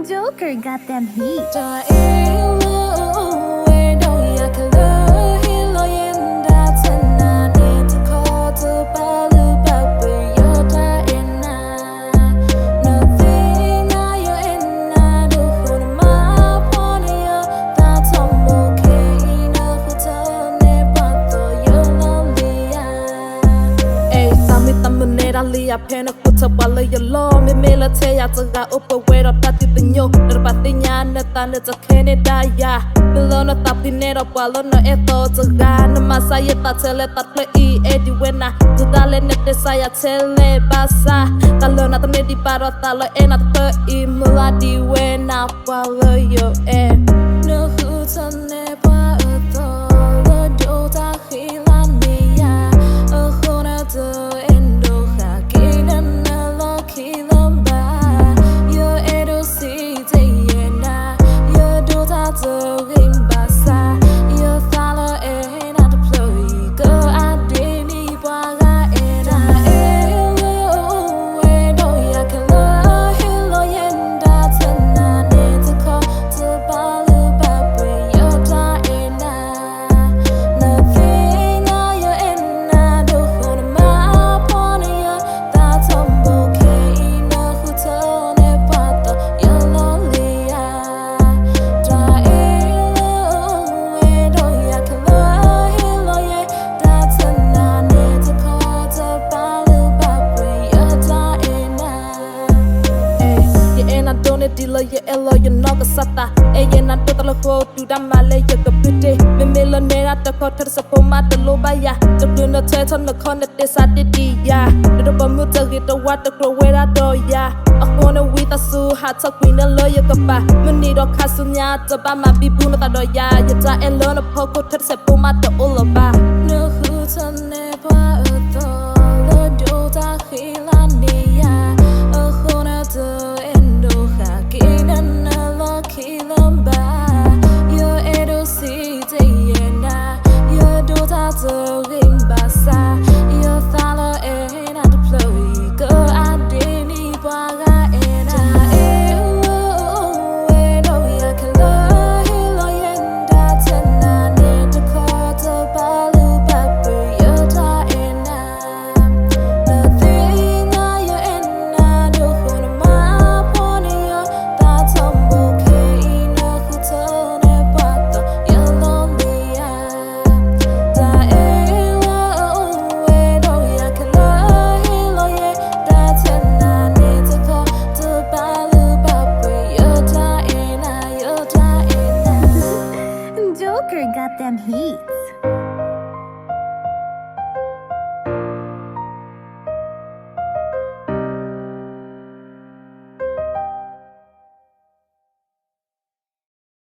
Joker got them heat. Lia pen kuta wala ya lo me mela te ya tsaga upa wera tati tinyo nerpati nya neta neta Canada ya milona tapinero wala no eto tsaga na masaya ta tele ta ple I edi wena tudale nete saya tele basa talona ta nedi paro talo ena ta I muladi wena wala yo no huta ne pa uto lo do ta hilania ahona to Dilo ye elo ye noga sata eye na totala ko tu da male ye ka pute me melo ne na ta ko ter sa po ma de lo ba ya to do no te to no kon de sa de di ya do ba mu ta ge to wa to kro we ra do ya a ko na wi ta su ha ta kwi na lo ye ka ba mu ni do kha su nya ta ba ma bi bu na ta do ya ye ta elo na po ko ter sa po ma to o lo ba no hu ta ne ba to lo do ta khila ni ya a ko na to Joker got them heat.